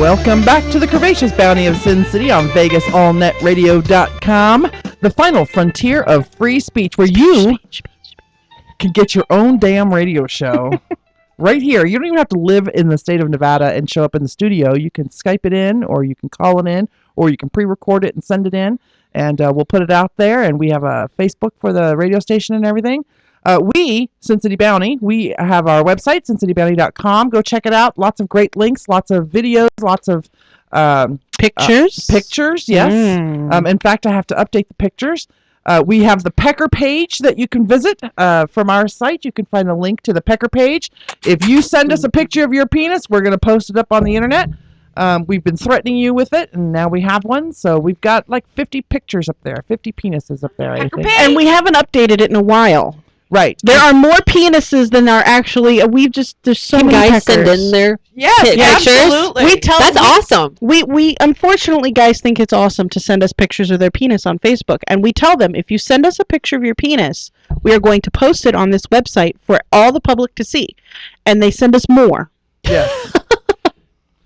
Welcome back to the Curvaceous Bounty of Sin City on VegasAllNetRadio.com, the final frontier of free speech, where you can get your own damn radio show right here. You don't even have to live in the state of Nevada and show up in the studio. You can Skype it in, or you can call it in, or you can pre-record it and send it in, and we'll put it out there. And we have a Facebook for the radio station and everything. We, SinCityBounty, we have our website, SinCityBounty.com. Go check it out. Lots of great links, lots of videos, lots of pictures. Pictures, yes. In fact, I have to update the pictures. We have the Pecker page that you can visit from our site. You can find the link to the Pecker page. If you send us a picture of your penis, we're going to post it up on the internet. We've been threatening you with it, and now we have one. So we've got like 50 pictures up there, 50 penises up there, I think. And we haven't updated it in a while. Right. There are more penises than are actually. There's so many guys peckers. send in their pictures. Absolutely. That's awesome. We unfortunately, guys think it's awesome to send us pictures of their penis on Facebook, and we tell them, if you send us a picture of your penis, we are going to post it on this website for all the public to see, and they send us more. Yes.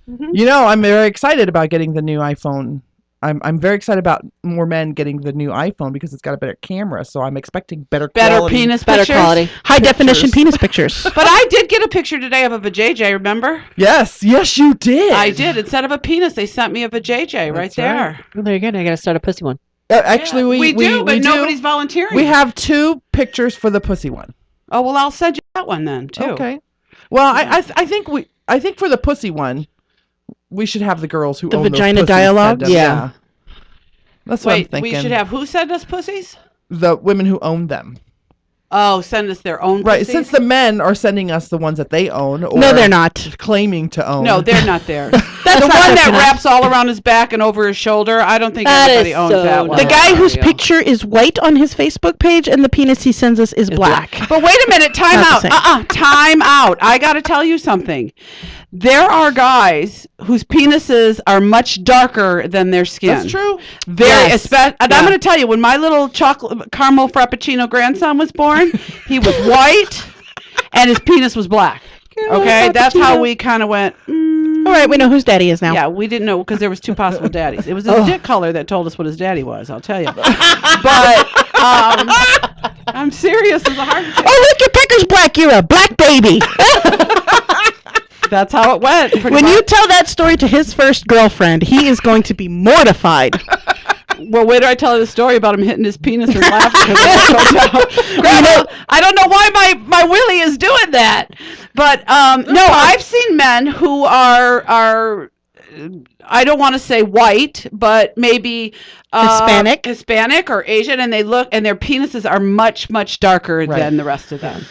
You know, I'm very excited about getting the new iPhone. I'm very excited about more men getting the new iPhone because it's got a better camera, so I'm expecting better quality. Penis Better pictures. quality. High definition penis pictures. But I did get a picture today of a vajayjay, remember? Yes, you did. I did. Instead of a penis, they sent me a vajayjay right there. Well, there you go. I got to start a pussy one. Actually, we do, but do. nobody's volunteering. We have 2 pictures for the pussy one. Oh, well, I'll send you that one then, too. Okay. Well, I think for the pussy one, we should have the girls who The own vagina those pussies dialogue? send them. Yeah. That's what I'm Wait, thinking. we should have who send us pussies? The women who own them. Oh, send us their own Right, pussies? since the men are sending us the ones that they own. Or No, they're not. claiming to own. No, they're not there. That's the not one good that enough. wraps all around his back and over his shoulder, I don't think That anybody is owns so that one. The guy whose Yeah. picture is white on his Facebook page and the penis he sends us is black. But wait a minute, time Not the out. same. Time out. I got to tell you something. There are guys whose penises are much darker than their skin. That's true. And I'm going to tell you, when my little chocolate caramel frappuccino grandson was born, he was white and his penis was black. Okay, that's how we kind of went. All right, we know whose daddy is now. Yeah, we didn't know because there was 2 possible daddies. It was his dick color that told us what his daddy was. I'll tell you. But I'm serious as a heart attack. Oh, look, your pecker's black. You're a black baby. That's how it went. When you tell that story to his first girlfriend, he is going to be mortified. Well, wait till I tell you the story about him hitting his penis and laughing. Grandma, I don't know why my willy is doing that. But no, I've seen men who are I don't want to say white, but maybe Hispanic or Asian, and they look and their penises are much, much darker than the rest of them.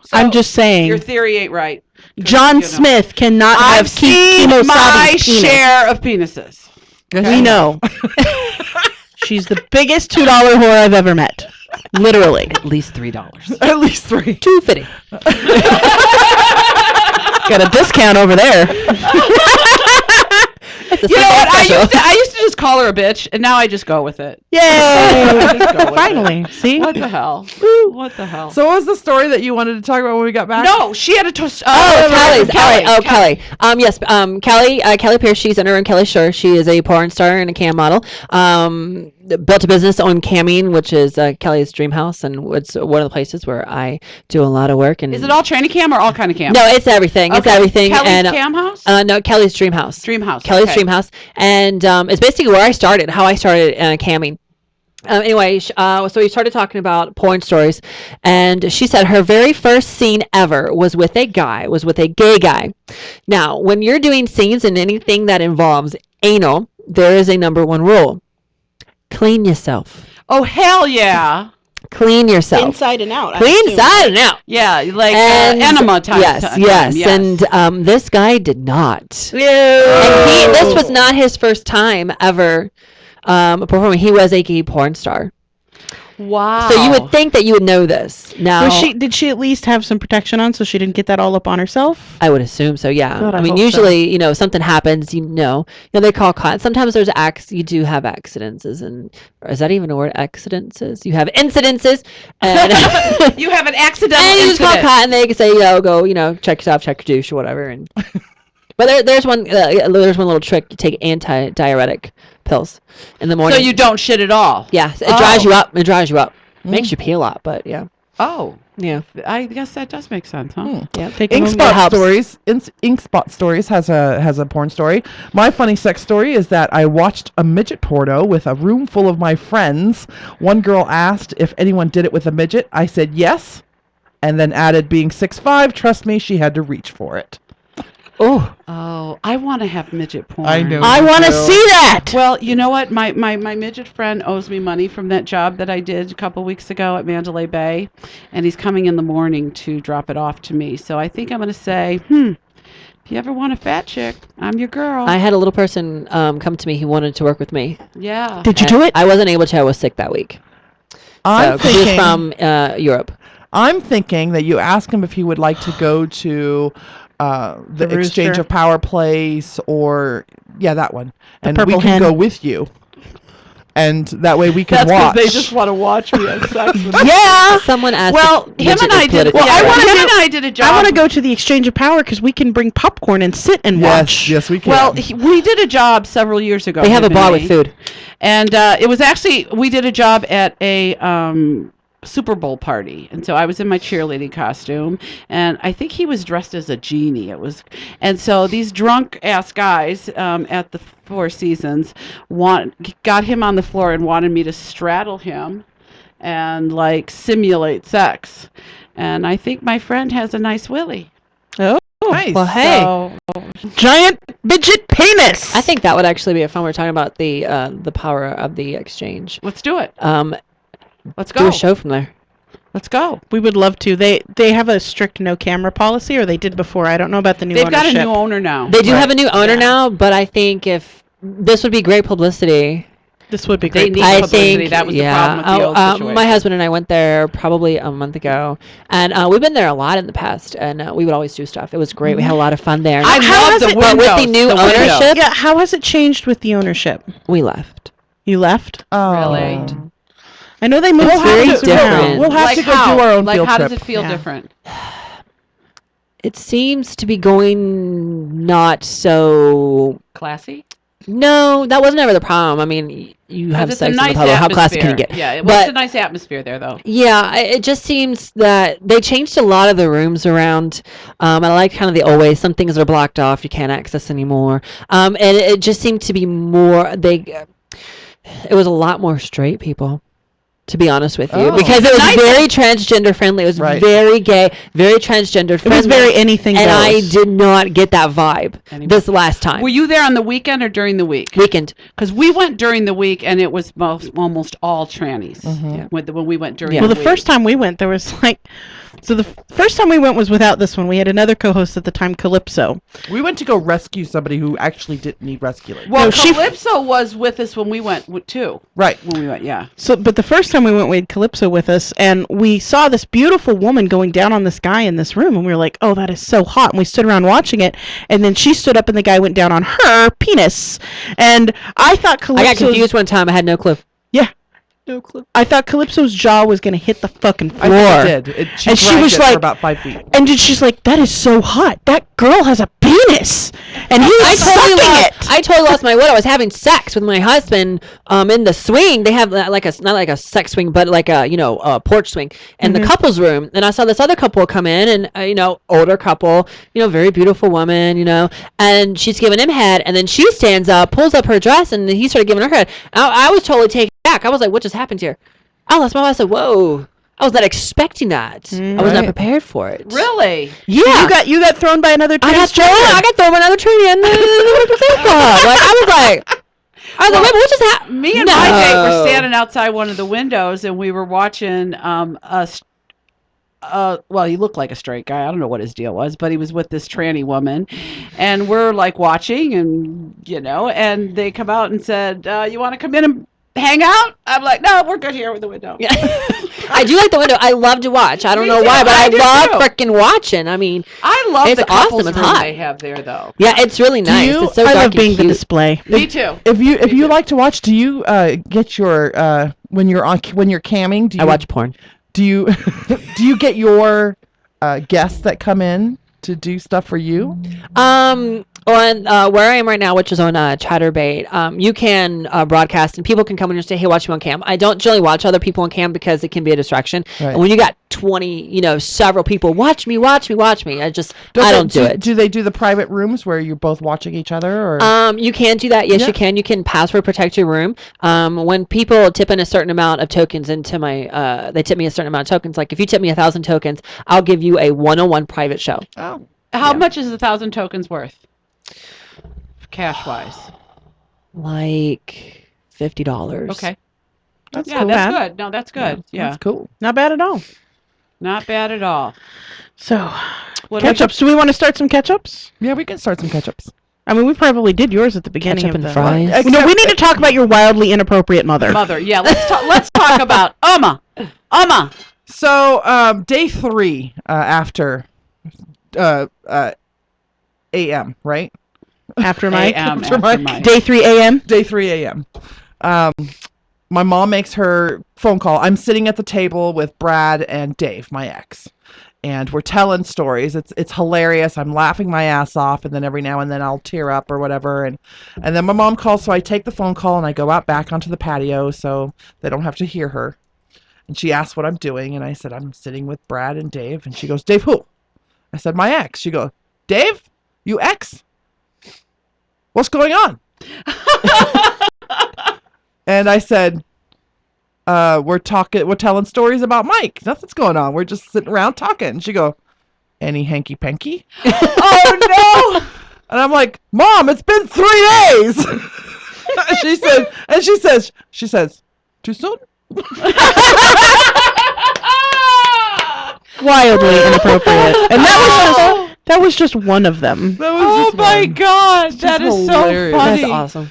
So, I'm just saying. Your theory ain't right. John Smith cannot I've have seen Kimo my Sabi's penis. share of penises. We know. She's the biggest $2 whore I've ever met. Literally. At least $3. At least 3. $2.50. Got a discount over there. It's a You know what? special. I used to just call her a bitch, and now I just go with it. Yay! Just go with Finally. See? What the hell? What the hell? So what was the story that you wanted to talk about when we got back? No, she had a twist. Kelly. Yes. Kelly Pierce. She's in her own Kelly Shore. She is a porn star and a cam model. Built a business on camming, which is Kelly's dream house, and it's one of the places where I do a lot of work. And Is it all tranny cam or all kind of cam? No, it's everything. It's Okay. everything. Kelly's cam house? No, Kelly's dream house. Dream house. Kelly's okay. dream house, and it's basically where I started. How I started camming. Anyway, so we started talking about porn stories, and she said her very first scene ever was with a gay guy. Now, when you're doing scenes and anything that involves anal, there is a number 1 rule. Clean yourself. Oh, hell yeah. Clean yourself. Inside and out. Clean inside and out. Yeah, like And enema time. Yes. And this guy did not. Ew. And this was not his first time ever performing. He was a gay porn star. Wow. So you would think that you would know this. Now, Did she at least have some protection on so she didn't get that all up on herself? I would assume so, yeah. God, I mean, hope usually, something happens, they call sometimes there's you do have accidents, and is that even a word, accidences? You have incidences, and you have an accidental and you just call incident. caught, and they can say, go, check yourself, check your douche or whatever, and But there's one little trick. You take anti-diuretic pills in the morning. So you don't shit at all. Yeah, it dries you up. It dries you up. Makes you pee a lot, but yeah. Oh. Yeah. I guess that does make sense, huh? Yeah. Inkspot Stories. Inkspot Stories has a porn story. My funny sex story is that I watched a midget porno with a room full of my friends. One girl asked if anyone did it with a midget. I said yes, and then added, being 6'5", trust me, she had to reach for it. Oh, I want to have midget porn. I know. I want to see that. Well, you know what? My midget friend owes me money from that job that I did a couple weeks ago at Mandalay Bay, and he's coming in the morning to drop it off to me. So I think I'm going to say, if you ever want a fat chick, I'm your girl. I had a little person come to me. He wanted to work with me. Yeah. Did you do it? I wasn't able to. I was sick that week. I'm He was from Europe. I'm thinking that you ask him if he would like to go to the Exchange Rooster. of Power place, or that one, and we Purple can Hen. go with you, and that way we can That's watch. because they just want to watch me have sex with them. Yeah. Someone asked. Well, if him midget and I was did. politically Well, correct. him and I did a job. I want to go to the Exchange of Power because we can bring popcorn and sit and watch. Yes, we can. Well, we did a job several years ago. They have a him and bar me. with food. And it was actually, we did a job at a Super Bowl party. And so I was in my cheerleading costume, and I think he was dressed as a genie. And so these drunk ass guys at the Four Seasons got him on the floor and wanted me to straddle him and like simulate sex. And I think my friend has a nice willy. Oh, nice. Well, hey. So, giant midget penis. I think that would actually be a fun. We're talking about the power of the exchange. let's do it. Let's Do go. a show from there. Let's go. We would love to. They have a strict no camera policy, or they did before. I don't know about the new They've got a ownership. new owner now. They do Right. have a new owner Yeah. now, but I think if this would be great publicity. This would be They great. need I publicity. think That was the problem with the old situation. my husband and I went there probably a month ago, and we've been there a lot in the past, and we would always do stuff. It was great. We had a lot of fun there. I How love has the it- but windows. with the new the windows. ownership, Yeah, how has it changed with the ownership? we left. You left? Oh. Really? I know they moved We'll very have to, different. We'll have Like to go how? do our own like field how trip. does it feel Yeah. different? It seems to be going not so. Classy? No, that wasn't ever the problem. I mean, you have It's sex a in nice the public. How classy can you atmosphere. get? Yeah, it But- was a nice atmosphere there, though. Yeah, it just seems that they changed a lot of the rooms around. I like kind of the old way. Some things are blocked off; you can't access anymore. And it just seemed to be more. It was a lot more straight people, to be honest with you, Oh. because it was Nice. very transgender friendly. It was Right. very gay, very transgender It friendly. was very anything and I goes. did not get that vibe Anymore. this last time. Were you there on the weekend or during the week? Weekend? Because we went during the week, and it was almost all trannies Mhm. when we went during Yeah. the Well, the week. first time we went, there was like, so the first time we went was without this one. We had another co-host at the time, Calypso. We went to go rescue somebody who actually didn't need rescuing. Well, No, she- Calypso was with us when we went, too. Right. When we went, yeah. So, but the first time we went, we had Calypso with us, and we saw this beautiful woman going down on this guy in this room, and we were like, "Oh, that is so hot!" And we stood around watching it, and then she stood up, and the guy went down on her penis, and I thought I Calypso. got confused one time. I had no clue. Yeah, No clue. I thought Calypso's jaw was gonna hit the fucking I floor. think it did. And she dragged was it like- for about 5 feet. And then she's like, "That is so hot. That girl has a penis, and he's I sucking it." totally lost my wit. I was having sex with my husband in the swing. They have like not like a sex swing, but like a porch swing in the couples room. And I saw this other couple come in, and older couple, very beautiful woman, and she's giving him head, and then she stands up, pulls up her dress, and he started giving her head. I was totally taken back. I was like, "What just happened here?" I lost my mind. I said, "Whoa." I was not expecting that. I was not Right. prepared for it. Really? Yeah. You got thrown by another I got thrown. transgender. I got thrown by another trainee in the club. Like I was like, wait, what just happened? Me and my date were standing outside one of the windows, and we were watching well, he looked like a straight guy. I don't know what his deal was, but he was with this tranny woman, and we're like watching, and and they come out and said, "You want to come in and hang out?" I'm like, "No, we're good here with the window." Yeah. I do like the window. I love to watch. I don't Me know too. why, but I I do love too. freaking watching. I mean, I love It's the couples awesome. It's room hot. they have there, though. yeah, it's really nice. you- It's so I dark love and being the cute. display. Me too. If you like to watch, do you get your when you're camming? Do you, I watch porn. Do you do you get your guests that come in to do stuff for you? On where I am right now, which is on Chatterbait, you can broadcast and people can come in and say, "Hey, watch me on cam." I don't generally watch other people on cam because it can be a distraction. Right. And when you got 20, several people, watch me. I don't do it. Do they do the private rooms where you're both watching each other? Or You can do that. Yes, you can. You can password protect your room. When people tip in a certain amount of tokens into my, they tip me a certain amount of tokens. Like if you tip me 1,000 tokens, I'll give you a one-on-one private show. oh, How much is 1,000 tokens worth? Cash wise. Like $50. Okay. that's Yeah, cool. that's good. No, that's good. Yeah. That's cool. Not bad at all. Not bad at all. So, What ketchups. Do we want to start some ketchups? Yeah, we can start some ketchups. I mean, we probably did yours at the beginning Ketchup of and the fries. No, we need to talk about your wildly inappropriate mother. Mother. Yeah, let's talk about Uma. So, day 3 after a.m., right? After Mike. AM, After Mike. Day 3 a.m. Day 3 a.m. My mom makes her phone call. I'm sitting at the table with Brad and Dave, my ex, and we're telling stories. It's hilarious. I'm laughing my ass off, and then every now and then I'll tear up or whatever. And then my mom calls, so I take the phone call and I go out back onto the patio so they don't have to hear her. And she asks what I'm doing, and I said I'm sitting with Brad and Dave. And she goes, "Dave who?" I said, "My ex." She goes, "Dave, you ex? What's going on?" And I said, we're telling stories about Mike. Nothing's going on. We're just sitting around talking. She go, "Any hanky panky?" Oh no! And I'm like, "Mom, it's been 3 days." she says, "Too soon?" Wildly inappropriate. And that was just one of them. That was Oh just my one. God, that is hilarious. so funny. That's awesome.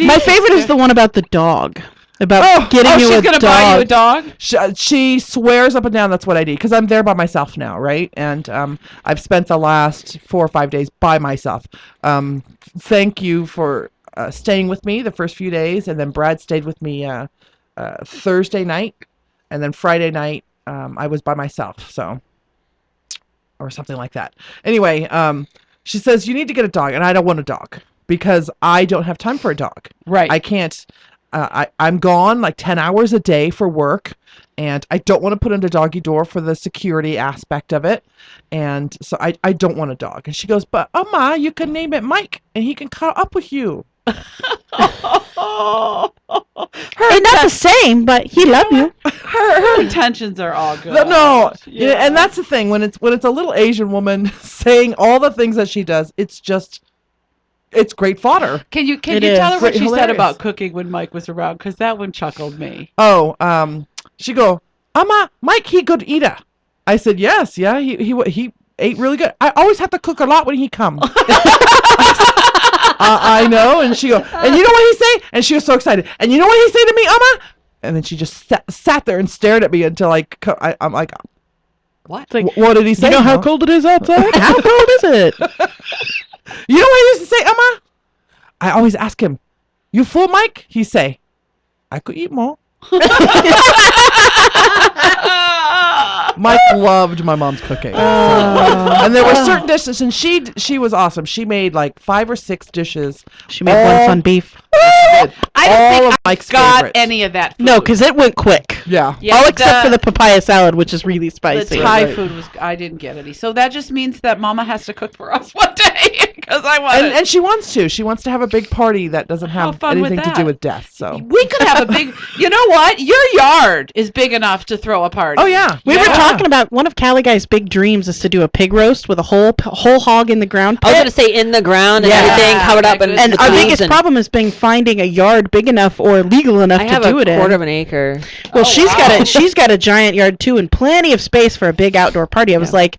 My favorite is the one about the dog. About getting you she's a gonna dog. buy you a dog. She swears up and down that's what I need because I'm there by myself now, right? And I've spent the last 4 or 5 days by myself. Thank you for staying with me the first few days, and then Brad stayed with me Thursday night, and then Friday night I was by myself, or something like that. Anyway, she says you need to get a dog, and I don't want a dog because I don't have time for a dog. Right. I can't. I'm gone like 10 hours a day for work, and I don't want to put in a doggy door for the security aspect of it. And so I don't want a dog. And she goes, "But Amma, you can name it Mike, and he can cuddle up with you." They're not the same, but he loved you. Her intentions are all good. No, yeah, and that's the thing when it's a little Asian woman saying all the things that she does, it's great fodder. Can you It tell her is. what she said Hilarious. about cooking when Mike was around? Because that one chuckled me. Oh, she go, "Amma, Mike, he good eater." I said, "Yes, yeah, he ate really good. I always have to cook a lot when he come." I know, and she go, "And you know what he say?" And she was so excited. "And you know what he say to me, Amma?" And then she just sat there and stared at me until I'm like, What? It's like, "What did he say?" you know how Mom?" cold it is outside? How cold is it? You know what he used to say, Amma? I always ask him, "You full, Mike?" He say, "I could eat more." Mike loved my mom's cooking. And there were certain dishes, and she was awesome. She made like 5 or 6 dishes. She made one fun beef. I don't all think of Mike's got favorites. any of that food. No, because it went quick. Yeah. Yeah, All except for the papaya salad, which is really the spicy. Thai Right. food was. I didn't get any. So that just means that Mama has to cook for us one day because I want it. And she wants to. She wants to have a big party that doesn't How have fun would anything to that? do with death. So. We could have a big. You know what? Your yard is big enough to throw a party. Oh yeah. We were talking about one of Callie Guy's big dreams is to do a pig roast with a whole hog in the ground I was pit. gonna say in the ground and Yeah. everything covered up and And the our trees biggest and problem has been finding a yard big enough or legal enough I to have do a it in. quarter of an acre. Well, Oh, she's got a giant yard too, and plenty of space for a big outdoor party. I was like,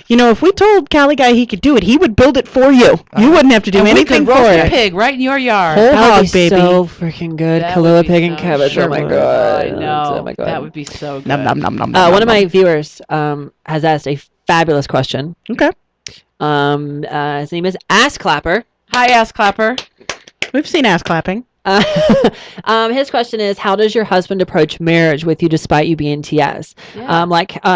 if we told Callie Guy he could do it, he would build it for you. You wouldn't have to do And we anything could for roast a it. pig right in your yard. Whole That hog, would be baby. so freaking good. That Kahlua would be pig and so cabbage. sure Oh my would. god. I know. Oh my god. That would be so good. Nom, nom, nom, nom, nom, One of nom. my viewers has asked a fabulous question. Okay. His name is Ass Clapper. Hi, ass clapper. We've seen ass clapping. His question is, how does your husband approach marriage with you despite you being TS? Yeah.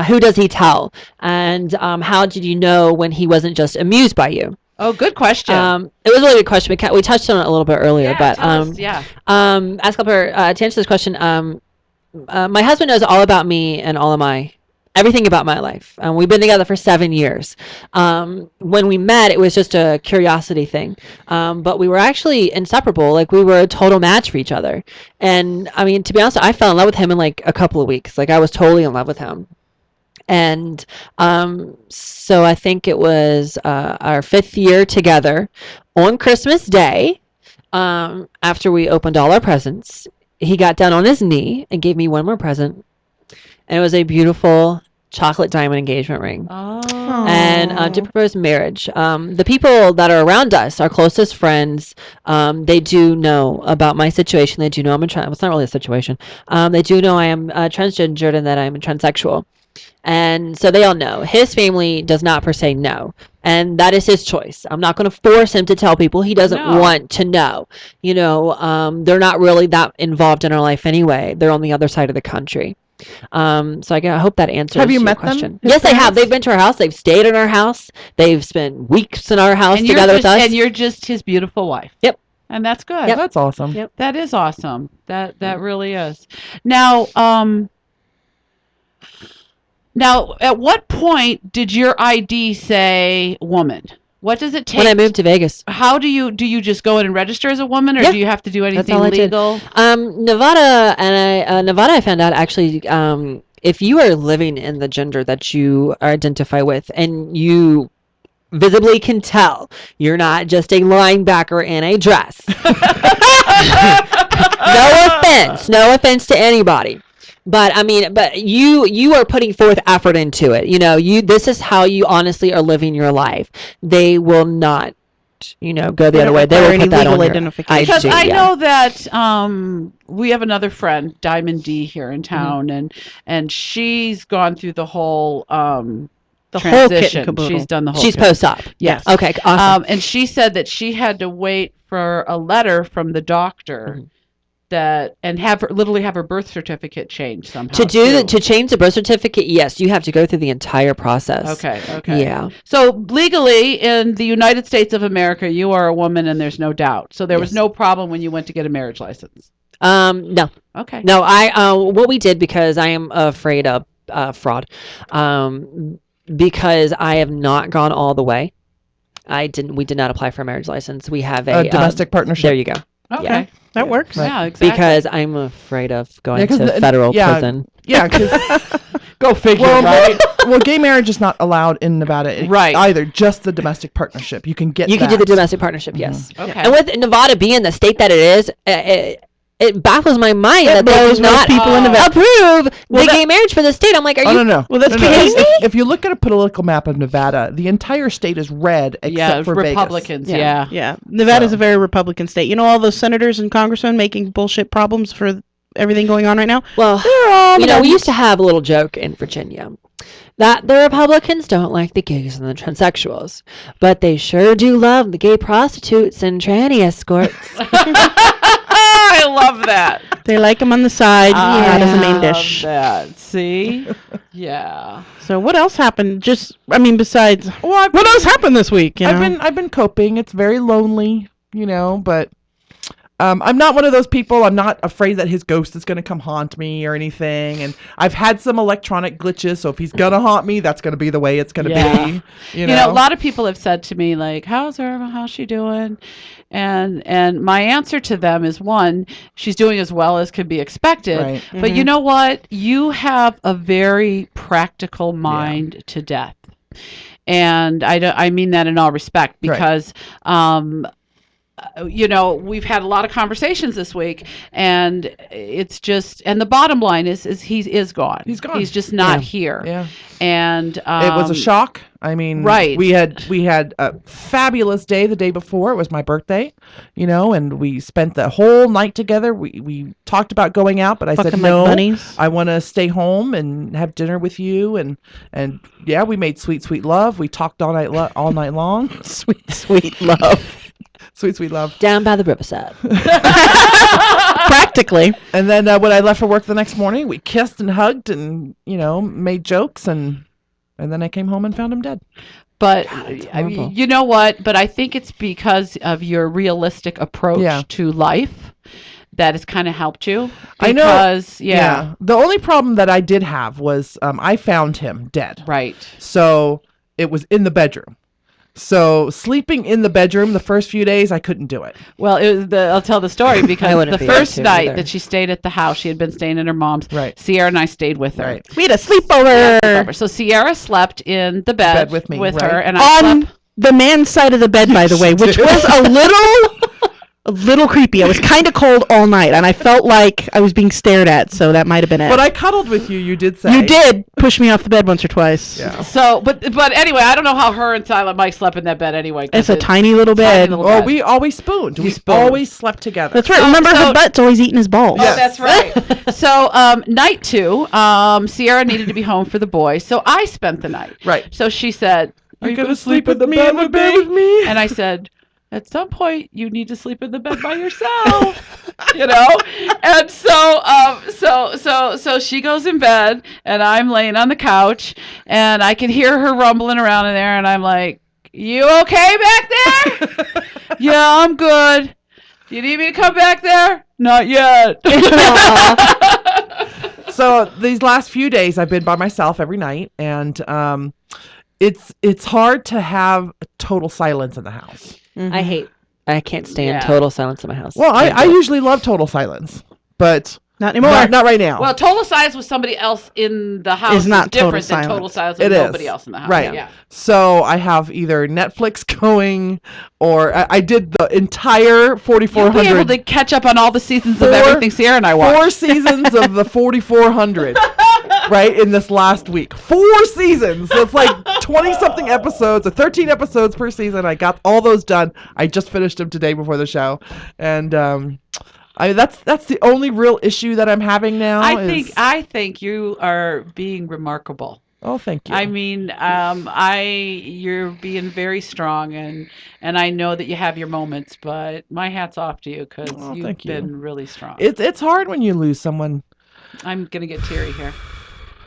Who does he tell? And how did you know when he wasn't just amused by you? Oh, good question. It was a really good question. We touched on it a little bit earlier, but tell us, yeah. ask her to answer this question. My husband knows all about me and all of everything about my life. We've been together for 7 years. When we met, it was just a curiosity thing. But we were actually inseparable. Like, we were a total match for each other. And I mean, to be honest, I fell in love with him in like a couple of weeks. Like, I was totally in love with him. And so I think it was our 5th year together on Christmas Day. After we opened all our presents, he got down on his knee and gave me one more present. And it was a beautiful chocolate diamond engagement ring. Oh. And to propose marriage. The people that are around us, our closest friends, they do know about my situation. They do know I'm it's not really a situation. They do know I am transgendered and that I'm transsexual. And so they all know. His family does not per se know. And that is his choice. I'm not going to force him to tell people. He doesn't want to know. You know, they're not really that involved in our life anyway. They're on the other side of the country. So I hope that answers Have you your met question. them? Yes, they have. They've been to our house. They've stayed in our house. They've spent weeks in our house together with us. And you're just his beautiful wife. Yep. And that's good. Yep. That's awesome. Yep. That is awesome. That really is. Now, at what point did your ID say woman? What does it take? When I moved to Vegas. How do you just go in and register as a woman, or do you have to do anything legal? Nevada, I found out actually, if you are living in the gender that you identify with, and you visibly can tell you're not just a linebacker in a dress. No offense to anybody. But I mean, you are putting forth effort into it. You know, this is how you honestly are living your life. They will not, go the other way. They will put that on your ID. Because I know that we have another friend, Diamond D, here in town, and she's gone through the whole transition. She's done the whole. She's post-op. Yes. Okay. Awesome. And she said that she had to wait for a letter from the doctor. Mm-hmm. And have her birth certificate changed somehow. To change the birth certificate, yes, you have to go through the entire process. Okay. Yeah. So legally in the United States of America, you are a woman, and there's no doubt. So there was no problem when you went to get a marriage license. No. Okay. No, what we did, because I am afraid of fraud, because I have not gone all the way. We did not apply for a marriage license. We have a domestic partnership. There you go. Okay. Yeah. That works. Right. Yeah, exactly. Because I'm afraid of going to federal prison. Yeah, go figure, right? Well, gay marriage is not allowed in Nevada either, just the domestic partnership. You can do the domestic partnership, yes. Okay. And with Nevada being the state that it is, it baffles my mind that they do not approve the gay marriage for the state. I'm like, are you? No. Well, that's kidding me? If you look at a political map of Nevada, the entire state is red except for Republicans. Vegas. Yeah. Nevada's a very Republican state. You know, all those senators and congressmen making bullshit problems for everything going on right now? Well, we used to have a little joke in Virginia that the Republicans don't like the gays and the transsexuals, but they sure do love the gay prostitutes and tranny escorts. I love that. They like them on the side, not as a main dish. That. See? Yeah. So what else happened? Besides, what else happened this week? I've been coping. It's very lonely, but I'm not one of those people. I'm not afraid that his ghost is going to come haunt me or anything. And I've had some electronic glitches, so if he's going to haunt me, that's going to be the way it's going to be. You know, a lot of people have said to me, like, how's Irma? How's she doing? And my answer to them is, one, she's doing as well as could be expected. Right. But you know what? You have a very practical mind to death. And I mean that in all respect, because we've had a lot of conversations this week, and it's just, and the bottom line is he is gone. He's gone. He's just not here. Yeah. And it was a shock. I mean, we had a fabulous day the day before. It was my birthday, and we spent the whole night together. We talked about going out, but I said no. I want to stay home and have dinner with you, and yeah, we made sweet love. We talked all night long. Sweet love. Sweet love. Down by the riverside. Practically. And then when I left for work the next morning, we kissed and hugged and, made jokes, and then I came home and found him dead. But it's I mean, horrible. you know what? But I think it's because of your realistic approach to life that has kind of helped you. I know. Because, yeah. The only problem that I did have was I found him dead. Right. So it was in the bedroom. So sleeping in the bedroom the first few days, I couldn't do it. Well, I'll tell the story because wouldn't the be able first to night either. that she stayed at the house, she had been staying at her mom's. Right. Sierra and I stayed with her. Right. We had a sleepover So Sierra slept in the bed with me, her, right. and I on slept. the man's side of the bed, by the way, which was a little creepy. I was kind of cold all night, and I felt like I was being stared at, so that might have been it. But I cuddled with you. You did say You did push me off the bed once or twice. Yeah. So, but anyway, I don't know how her and Silent Mike slept in that bed anyway. 'Cause It's a tiny little bed. little Oh, bed. we always spooned. We spooned. always slept together. That's right. Remember, so- her butt's always eating his balls. Oh, that's right. So, night 2, Sierra needed to be home for the boys, so I spent the night. Right. So she said, Are you gonna sleep in the bed with me? and I said, at some point, you need to sleep in the bed by yourself, you know? And so she goes in bed, and I'm laying on the couch, and I can hear her rumbling around in there, and I'm like, you okay back there? Yeah, I'm good. Do you need me to come back there? Not yet. So these last few days, I've been by myself every night, and it's hard to have total silence in the house. I can't stand Yeah. total silence in my house. Well, Can't I do it. usually love total silence, but Not anymore. not right now. Well, total silence with somebody else in the house Is not total different than total silence. silence It with is. nobody else in the house. Right. Yeah. So I have either Netflix going, or I did the entire You'll be able 4400. to catch up on all the seasons of Four- everything Sierra and I watched. 4 seasons of the 4400, right, in this last week. 4 seasons. So it's like 20-something episodes, or 13 episodes per season. I got all those done. I just finished them today before the show. And that's the only real issue that I'm having now. I think you are being remarkable. Oh, thank you. I mean, you're being very strong, and I know that you have your moments, but my hat's off to you because Oh, you've thank you. been really strong. It's hard when you lose someone I'm gonna get teary here.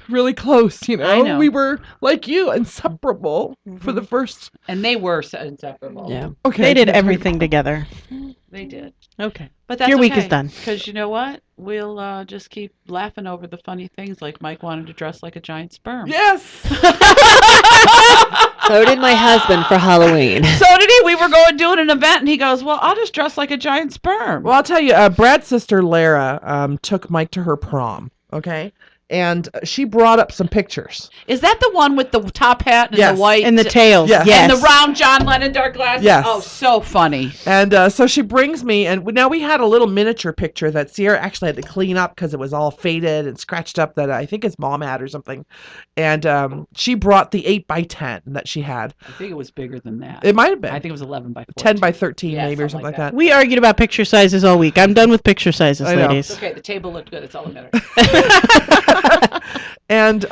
really close, you know? I know. We were, like you, inseparable for the first... And they were inseparable. Yeah. Okay. They did everything together. They did. Okay. But that's Your week is done. Because you know what? We'll just keep laughing over the funny things, like Mike wanted to dress like a giant sperm. Yes! So did my husband for Halloween. So did he. We were going doing an event, and he goes, "Well, I'll just dress like a giant sperm." Well, I'll tell you, Brad's sister Lara took Mike to her prom, okay? And she brought up some pictures. Is that the one with the top hat and Yes. the white And the tails. Yes. Yes. and the round John Lennon dark glasses? Yes. Oh, so funny. And so she brings me, and now we had a little miniature picture that Sierra actually had to clean up because it was all faded and scratched up that I think his mom had or something. And she brought the 8x10 that she had. I think it was bigger than that. It might have been. I think it was 11 by 14. 10 by 13 Yeah, maybe or something something like like that. We argued about picture sizes all week. I'm done with picture sizes, I know. ladies. Okay, the table looked good. It's all that matters. And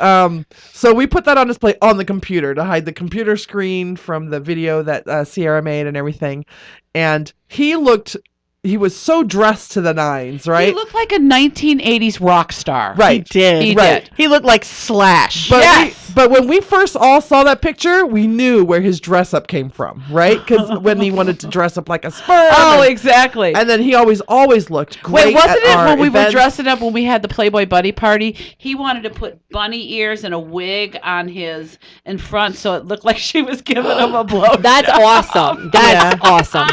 so we put that on display on the computer to hide the computer screen from the video that Sierra made and everything. And he was so dressed to the nines, right? He looked like a 1980s rock star. Right. He did. He Right. did. He looked like Slash. But, Yes. but when we first all saw that picture, we knew where his dress up came from, right? Because when he wanted to dress up like a sperm. Oh, and, exactly. and then he always looked great. Wait, wasn't at it our when we were events. dressing up when we had the Playboy Buddy party? He wanted to put bunny ears and a wig on his in front so it looked like she was giving him a blow. That's awesome. That's awesome.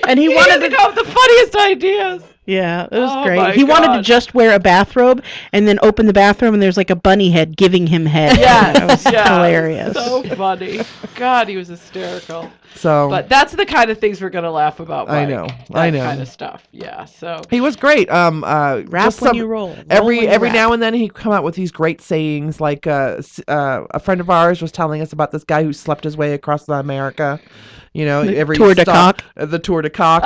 And he He wanted wanted to to come up with the funniest ideas. Yeah, it was Oh great. my He wanted to God. just wear a bathrobe and then open the bathroom and there's like a bunny head giving him head. That was hilarious. So funny. God, he was hysterical. So But that's the kind of things we're gonna laugh about. I Mike. know. That I know. kind of stuff. Yeah. So he was great. Rap just when you roll. Every now and then he'd come out with these great sayings. Like a friend of ours was telling us about this guy who slept his way across America. You know, every Tour de stop- Coq. The Tour de Coq.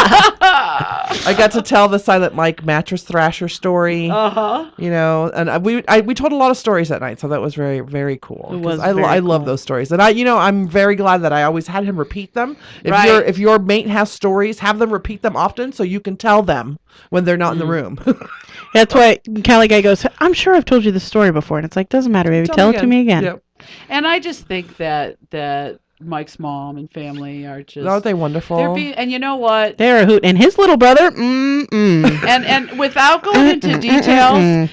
I got to tell the Silent Mike mattress thrasher story. Uh-huh. You know, and we told a lot of stories that night, so that was very, very cool. It 'Cause was I very love cool. those stories, and I'm very glad that I always had him repeat them. Right. If your mate has stories, have them repeat them often so you can tell them when they're not in the room. That's why Cali guy goes, I'm sure I've told you this story before. And it's like, doesn't matter, baby. Tell it to me again. Yep. And I just think that Mike's mom and family are just Aren't they wonderful? and you know what? They're a hoot. And his little brother, And without going into details,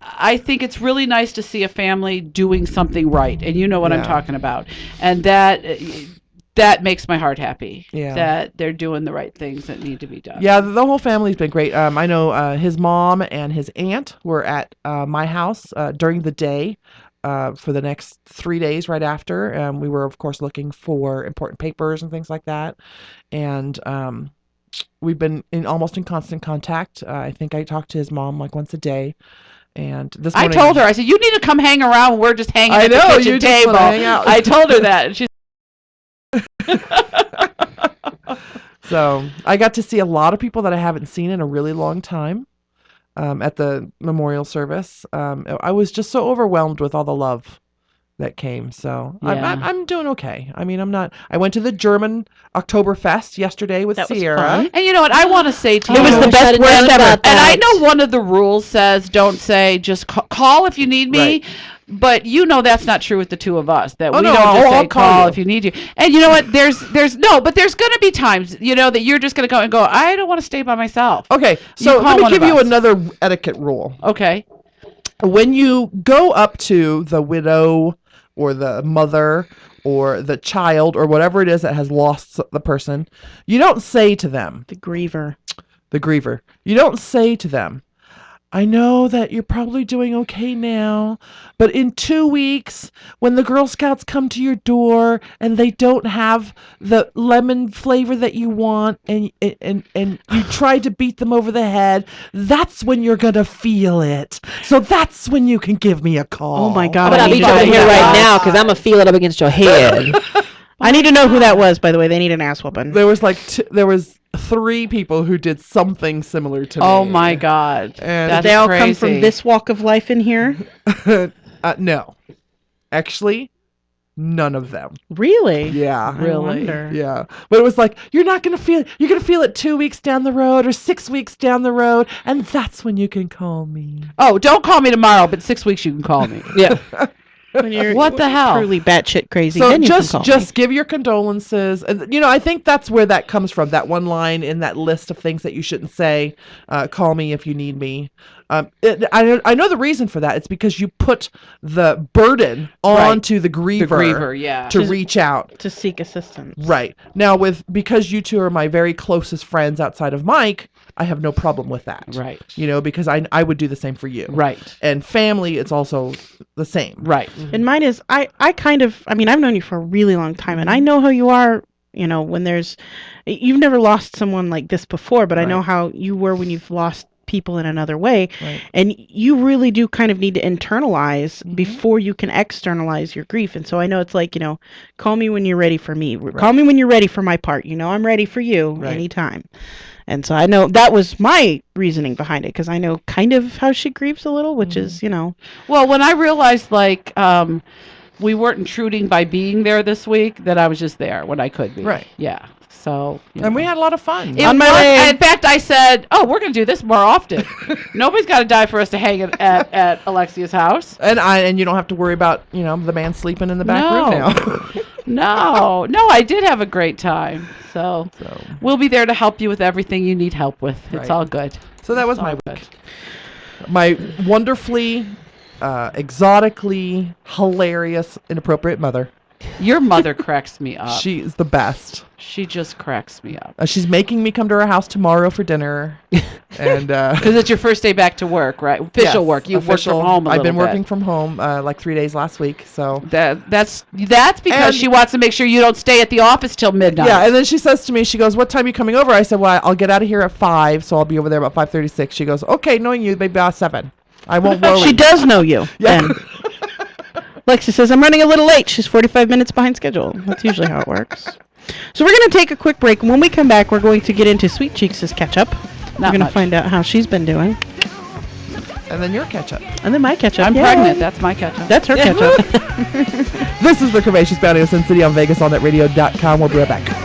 I think it's really nice to see a family doing something right, and you know what I'm talking about, and that makes my heart happy. Yeah. That they're doing the right things that need to be done. Yeah, the whole family's been great. I know his mom and his aunt were at my house during the day for the next 3 days right after. We were, of course, looking for important papers and things like that. And we've been almost in constant contact. I think I talked to his mom like once a day. And this morning, I told her, I said, you need to come hang around. We're just hanging at the kitchen you table. Just hang out. I told her that. And she's So I got to see a lot of people that I haven't seen in a really long time at the memorial service. I was just so overwhelmed with all the love that came. So I'm doing okay. I mean, I went to the German Oktoberfest yesterday with Sierra. And you know what? I want to say to you. It was the best worst ever. And I know one of the rules says don't say just call if you need me. Right. But you know that's not true with the two of us. That we no, don't just I'll say call call you. if you need you. And you know what? There's but there's going to be times, that you're just going to go and go, I don't want to stay by myself. Okay, You so call let me one give of you us. another etiquette rule. Okay. When you go up to the widow or the mother or the child or whatever it is that has lost the person, you don't say to them, the griever. You don't say to them, I know that you're probably doing okay now, but in 2 weeks, when the Girl Scouts come to your door and they don't have the lemon flavor that you want, and you try to beat them over the head, that's when you're gonna feel it. So that's when you can give me a call. Oh my God! I'm gonna I need beat to you over know who here that right was. now because I'm gonna feel it up against your head. I need to know who that was. By the way, they need an ass whooping. There was there was 3 people who did something similar to me. Oh my God. And That's They all crazy. come from this walk of life in here. No, actually, none of them. Really? Yeah. I Really? wonder. Yeah. But it was like, you're going to feel it 2 weeks down the road or 6 weeks down the road. And that's when you can call me. Oh, don't call me tomorrow, but 6 weeks you can call me. Yeah. When you're What the hell? truly batshit crazy, So then you can call just give your condolences. And, I think that's where that comes from. That one line in that list of things that you shouldn't say, call me if you need me. I know the reason for that. It's because you put the burden onto the griever, yeah. to reach out. me to seek assistance. Right. Now, because you two are my very closest friends outside of Mike, I have no problem with that. Right. Because I would do the same for you. Right. And family, it's also the same. Right. And mine is, I've known you for a really long time, and I know how you are, when you've never lost someone like this before, but I know Right. how you were when you've lost people in another way. Right. And you really do kind of need to internalize before you can externalize your grief. And so I know it's like, call me when you're ready for me. Call me when you're ready for my part. I'm ready for you anytime. And so I know that was my reasoning behind it, because I know kind of how she grieves a little, which is, Well, when I realized, we weren't intruding by being there this week, that I was just there when I could be. Right. Yeah. So. And we had a lot of fun. In fact, I said, "Oh, we're going to do this more often. Nobody's got to die for us to hang at Alexia's house." And you don't have to worry about, the man sleeping in the back room now. No, I did have a great time. So we'll be there to help you with everything you need help with. It's Right. all good. So that was It's my all week. My wonderfully, exotically, hilarious, inappropriate mother. Your mother cracks me up. She's the best. She just cracks me up. She's making me come to her house tomorrow for dinner. And Because it's your first day back to work, right? Official work. You've worked from home a I've been little working bit. from home like 3 days last week. So That's because And- she wants to make sure you don't stay at the office till midnight. yeah, and then she says to me, she goes, "What time are you coming over?" I said, "Well, I'll get out of here at 5, so I'll be over there about 5:36." She goes, "Okay, knowing you, maybe about 7. I won't worry." she does know you. Yeah. Then. Lexi says, I'm running a little late. She's 45 minutes behind schedule. That's usually how it works. So we're going to take a quick break. When we come back, we're going to get into Sweet Cheeks' catch-up. We're Not going to much. find out how she's been doing. And then your catch-up. And then my catch-up. I'm Yay. pregnant. That's my catch-up. That's her catch-up. This is the Curvaceous Bounty of Sin City on VegasOnNetRadio.com. We'll be right back.